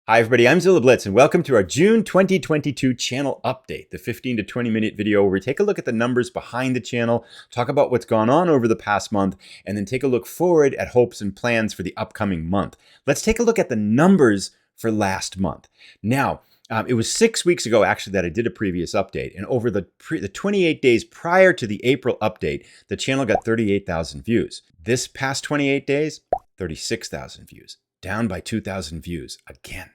Hi everybody, I'm Zilla Blitz and welcome to our June 2022 channel update, the 15 to 20 minute video where we take a look at the numbers behind the channel, talk about what's gone on over the past month, and then take a look forward at hopes and plans for the upcoming month. Let's take a look at the numbers for last month. Now, it was 6 weeks ago actually that I did a previous update, and over the 28 days prior to the April update, the channel got 38,000 views. This past 28 days, 36,000 views, down by 2,000 views again.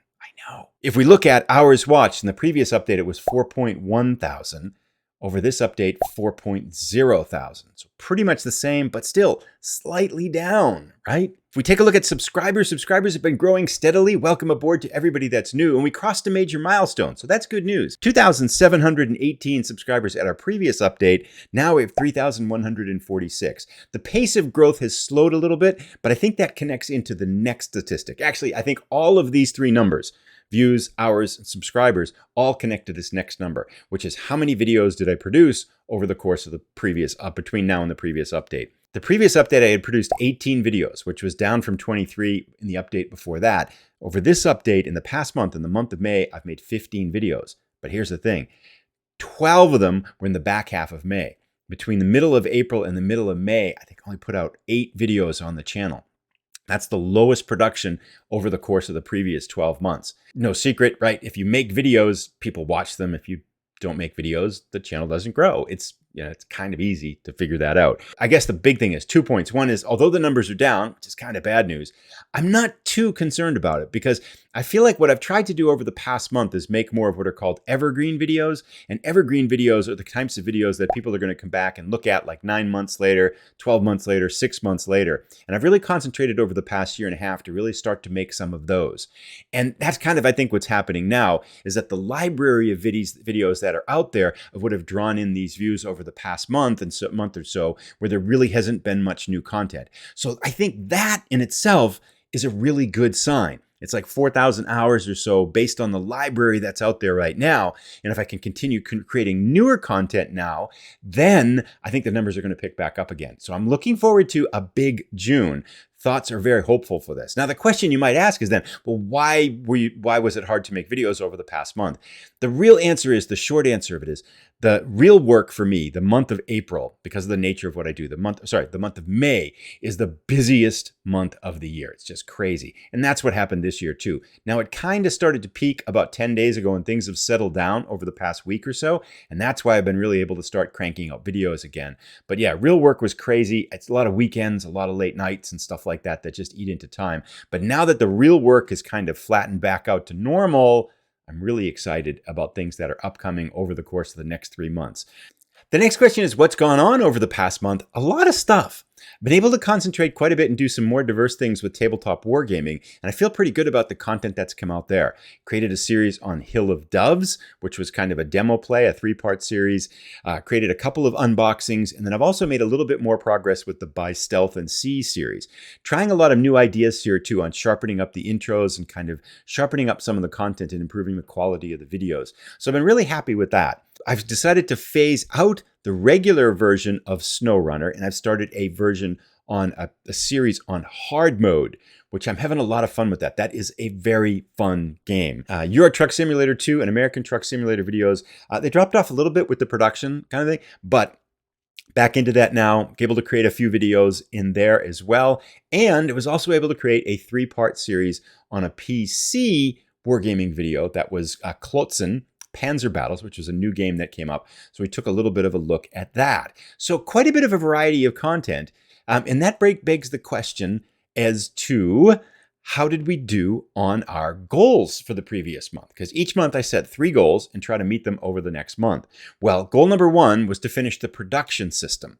No. If we look at hours watched, in the previous update, it was 4.1 thousand. Over this update, 4.0 thousand. So pretty much the same, but still slightly down, right? If we take a look at subscribers have been growing steadily. Welcome aboard to everybody that's new. And we crossed a major milestone, so that's good news. 2,718 subscribers at our previous update. Now we have 3,146. The pace of growth has slowed a little bit, but I think that connects into the next statistic. Actually, I think all of these three numbers, views, hours, and subscribers, all connect to this next number, which is how many videos did I produce over the course of the previous, between now and the previous update. The previous update, I had produced 18 videos, which was down from 23 in the update before that. Over this update, in the past month, in the month of May, I've made 15 videos. But here's the thing, 12 of them were in the back half of May. Between the middle of April and the middle of May, I think I only put out 8 videos on the channel. That's the lowest production over the course of the previous 12 months. No secret, right? If you make videos, people watch them. If you don't make videos, the channel doesn't grow. It's kind of easy to figure that out. I guess the big thing is 2 points. One is, although the numbers are down, which is kind of bad news, I'm not too concerned about it because I feel like what I've tried to do over the past month is make more of what are called evergreen videos. And evergreen videos are the types of videos that people are going to come back and look at like 9 months later, 12 months later, 6 months later. And I've really concentrated over the past year and a half to really start to make some of those. And that's kind of, I think, what's happening now is that the library of videos that are out there of what have drawn in these views over the past month and month or so, where there really hasn't been much new content. So I think that in itself is a really good sign. It's like 4,000 hours or so based on the library that's out there right now. And if I can continue creating newer content now, then I think the numbers are going to pick back up again. So I'm looking forward to a big June. Thoughts are very hopeful for this. Now, the question you might ask is then, well, why was it hard to make videos over the past month? The real answer is, the short answer of it is, the real work for me, the month of April, because of the nature of what I do, the month of May is the busiest month of the year. It's just crazy. And that's what happened this year too. Now, it kind of started to peak about 10 days ago and things have settled down over the past week or so. And that's why I've been really able to start cranking out videos again. But yeah, real work was crazy. It's a lot of weekends, a lot of late nights and stuff like that just eat into time. But now that the real work is kind of flattened back out to normal, I'm really excited about things that are upcoming over the course of the next 3 months. The next question is what's gone on over the past month? A lot of stuff. I've been able to concentrate quite a bit and do some more diverse things with tabletop wargaming, and I feel pretty good about the content that's come out there. Created a series on Hill of Doves, which was kind of a demo play, a 3-part series. Created a couple of unboxings, and then I've also made a little bit more progress with the By Stealth and See series. Trying a lot of new ideas here too on sharpening up the intros and kind of sharpening up some of the content and improving the quality of the videos. So I've been really happy with that. I've decided to phase out the regular version of SnowRunner, and I've started a version on a series on hard mode, which I'm having a lot of fun with that. That is a very fun game. Euro Truck Simulator 2 and American Truck Simulator videos, they dropped off a little bit with the production kind of thing, but back into that now, able to create a few videos in there as well. And it was also able to create a 3-part series on a PC wargaming video that was Klotzen Panzer Battles, which was a new game that came up. So we took a little bit of a look at that. So quite a bit of a variety of content. And that begs the question as to how did we do on our goals for the previous month? Because each month I set 3 goals and try to meet them over the next month. Well, goal number 1 was to finish the production system.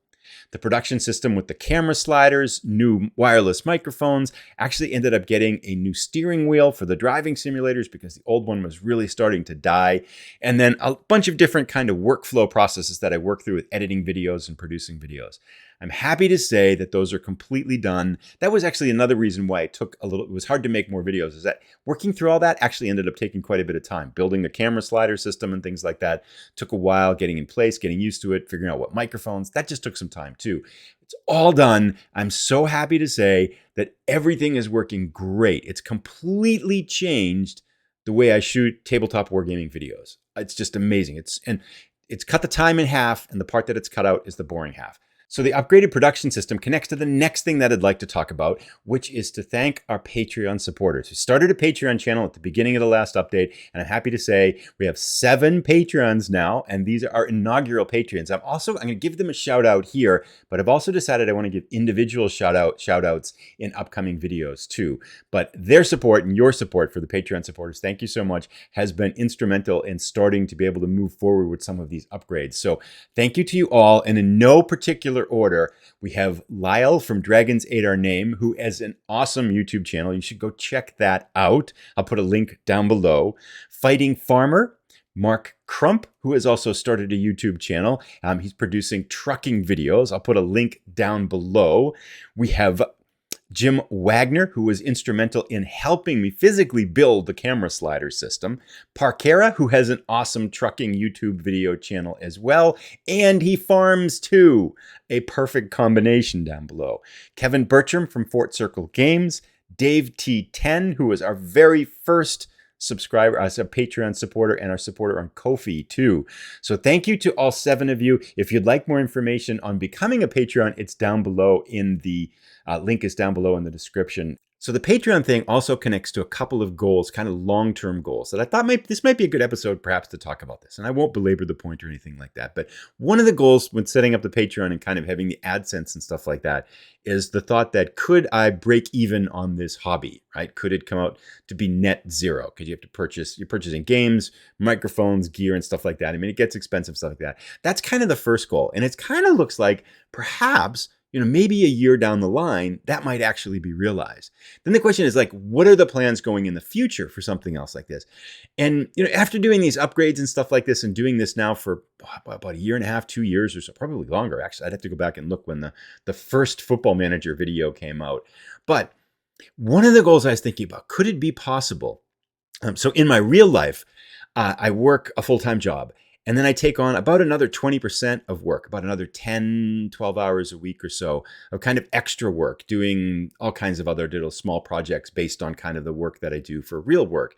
The production system with the camera sliders, new wireless microphones, actually ended up getting a new steering wheel for the driving simulators because the old one was really starting to die. And then a bunch of different kind of workflow processes that I work through with editing videos and producing videos. I'm happy to say that those are completely done. That was actually another reason why it was hard to make more videos, is that working through all that actually ended up taking quite a bit of time. Building the camera slider system and things like that took a while, getting in place, getting used to it, figuring out what microphones, that just took some time too. It's all done. I'm so happy to say that everything is working great. It's completely changed the way I shoot tabletop wargaming videos. It's just amazing. It's cut the time in half, and the part that it's cut out is the boring half. So the upgraded production system connects to the next thing that I'd like to talk about, which is to thank our Patreon supporters who started a Patreon channel at the beginning of the last update. And I'm happy to say we have 7 Patreons now, and these are our inaugural Patreons. I'm going to give them a shout out here, but I've also decided I want to give individual shout outs in upcoming videos too. But their support and your support for the Patreon supporters, thank you so much, has been instrumental in starting to be able to move forward with some of these upgrades. So thank you to you all, and in no particular order, we have Lyle from Dragons Ate Our Name, who has an awesome YouTube channel. You should go check that out. I'll put a link down below. Fighting Farmer, Mark Crump, who has also started a YouTube channel. He's producing trucking videos. I'll put a link down below. We have Jim Wagner, who was instrumental in helping me physically build the camera slider system. Parkera, who has an awesome trucking YouTube video channel as well. And he farms too. A perfect combination down below. Kevin Bertram from Fort Circle Games. Dave T10, who was our very first subscriber, as a Patreon supporter, and our supporter on Ko-fi too. So thank you to all 7 of you. If you'd like more information on becoming a Patreon, it's down below in the link is down below in the description. So the Patreon thing also connects to a couple of goals, kind of long-term goals, that I thought this might be a good episode perhaps to talk about this. And I won't belabor the point or anything like that. But one of the goals when setting up the Patreon and kind of having the AdSense and stuff like that is the thought that, could I break even on this hobby, right? Could it come out to be net zero? Because you have to you're purchasing games, microphones, gear, and stuff like that. I mean, it gets expensive, stuff like that. That's kind of the first goal. And it kind of looks like perhaps, maybe a year down the line, that might actually be realized. Then the question is like, what are the plans going in the future for something else like this? And, after doing these upgrades and stuff like this and doing this now for about a year and a half, 2 years or so, probably longer, actually, I'd have to go back and look when the first Football Manager video came out. But one of the goals I was thinking about, could it be possible? So in my real life, I work a full-time job. And then I take on about another 20% of work, about another 10, 12 hours a week or so of kind of extra work, doing all kinds of other little small projects based on kind of the work that I do for real work.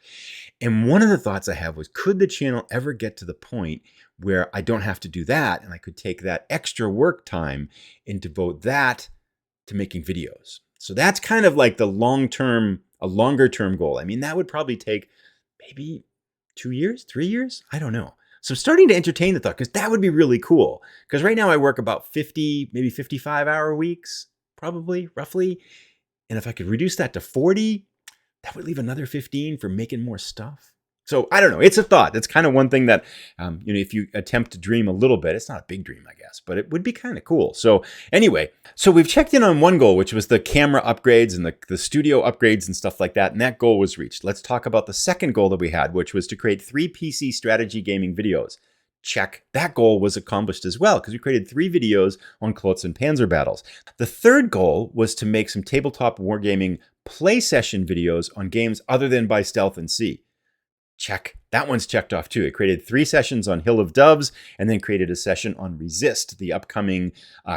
And one of the thoughts I have was, could the channel ever get to the point where I don't have to do that, and I could take that extra work time and devote that to making videos? So that's kind of like a longer term goal. I mean, that would probably take maybe 2 years, 3 years? I don't know. So I'm starting to entertain the thought, because that would be really cool. Because right now I work about 50, maybe 55-hour weeks, probably, roughly. And if I could reduce that to 40, that would leave another 15 for making more stuff. So I don't know. It's a thought. That's kind of one thing that, if you attempt to dream a little bit, it's not a big dream, I guess, but it would be kind of cool. So anyway, so we've checked in on one goal, which was the camera upgrades and the studio upgrades and stuff like that. And that goal was reached. Let's talk about the second goal that we had, which was to create 3 PC strategy gaming videos. Check. That goal was accomplished as well, because we created 3 videos on Klotz and Panzer battles. The third goal was to make some tabletop wargaming play session videos on games other than by Stealth and Sea. Check. That one's checked off too. It created 3 sessions on Hill of Doves, and then created a session on Resist, the upcoming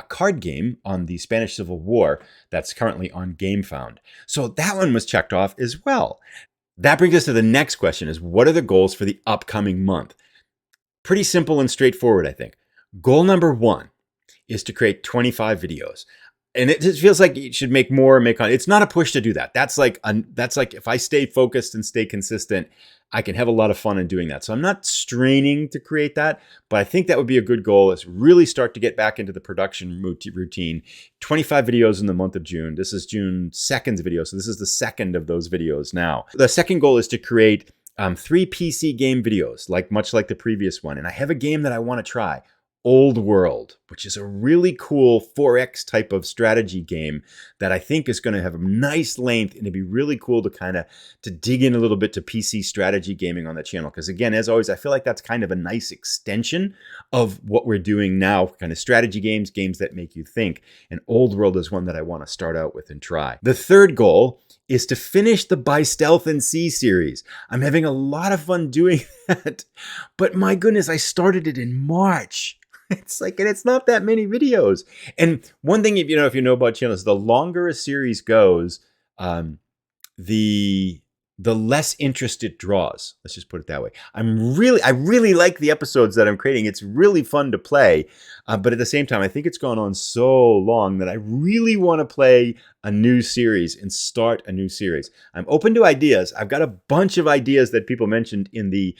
card game on the Spanish Civil War that's currently on GameFound. So that one was checked off as well. That brings us to the next question, is what are the goals for the upcoming month? Pretty simple and straightforward, I think. Goal number 1 is to create 25 videos. And it just feels like you should make more, it's not a push to do that. That's like if I stay focused and stay consistent, I can have a lot of fun in doing that. So I'm not straining to create that, but I think that would be a good goal, is really start to get back into the production routine. 25 videos in the month of June. This is June 2nd's video. So this is the second of those videos now. The second goal is to create 3 PC game videos, much like the previous one. And I have a game that I want to try. Old World, which is a really cool 4X type of strategy game that I think is going to have a nice length, and it'd be really cool to dig in a little bit to PC strategy gaming on the channel. Because again, as always, I feel like that's kind of a nice extension of what we're doing now, kind of strategy games that make you think. And Old World is one that I want to start out with and try. The third goal is to finish the By Stealth and Sea series. I'm having a lot of fun doing that, but my goodness, I started it in March. It's and it's not that many videos. And one thing, if you know about channels, the longer a series goes, the the less interest it draws. Let's just put it that way. I really like the episodes that I'm creating. It's really fun to play, but at the same time, I think it's gone on so long that I really want to play a new series and start a new series. I'm open to ideas. I've got a bunch of ideas that people mentioned in the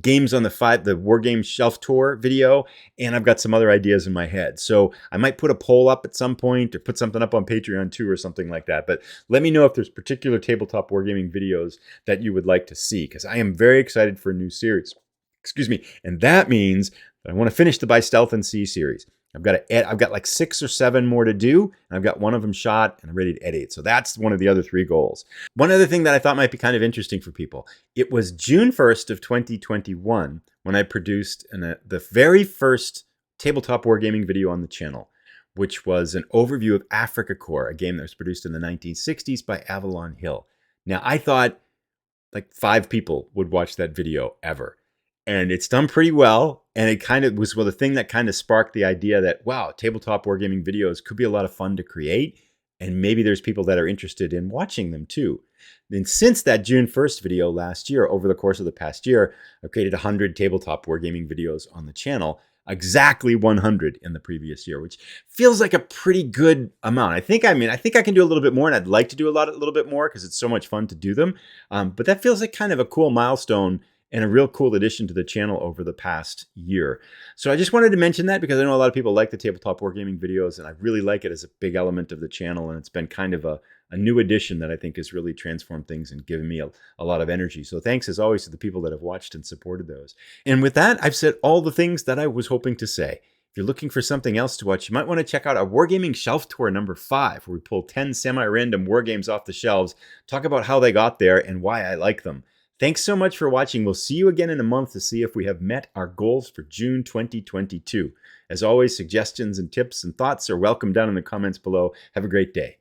games on the War Game Shelf Tour video, and I've got some other ideas in my head. So I might put a poll up at some point or put something up on Patreon too or something like that. But let me know if there's particular tabletop wargaming videos that you would like to see, because I am very excited for a new series. Excuse me. And that means that I want to finish the By Stealth and See series. I've got like 6 or 7 more to do, and I've got one of them shot, and I'm ready to edit. So that's one of the other 3 goals. One other thing that I thought might be kind of interesting for people. It was June 1st of 2021 when I produced the very first tabletop wargaming video on the channel, which was an overview of Africa Corps, a game that was produced in the 1960s by Avalon Hill. Now, I thought like 5 people would watch that video ever. And it's done pretty well. And it kind of was the thing that kind of sparked the idea that, wow, tabletop wargaming videos could be a lot of fun to create. And maybe there's people that are interested in watching them too. And since that June 1st video last year, over the course of the past year, I've created 100 tabletop wargaming videos on the channel. Exactly 100 in the previous year, which feels like a pretty good amount. I think I can do a little bit more, and I'd like to do a little bit more because it's so much fun to do them. But that feels like kind of a cool milestone and a real cool addition to the channel over the past year. So I just wanted to mention that because I know a lot of people like the tabletop wargaming videos, and I really like it as a big element of the channel, and it's been kind of a new addition that I think has really transformed things and given me a lot of energy. So thanks as always to the people that have watched and supported those. And with that, I've said all the things that I was hoping to say. If you're looking for something else to watch, you might want to check out our Wargaming Shelf Tour number 5, where we pull 10 semi-random war games off the shelves, talk about how they got there and why I like them. Thanks so much for watching. We'll see you again in a month to see if we have met our goals for June 2022. As always, suggestions and tips and thoughts are welcome down in the comments below. Have a great day.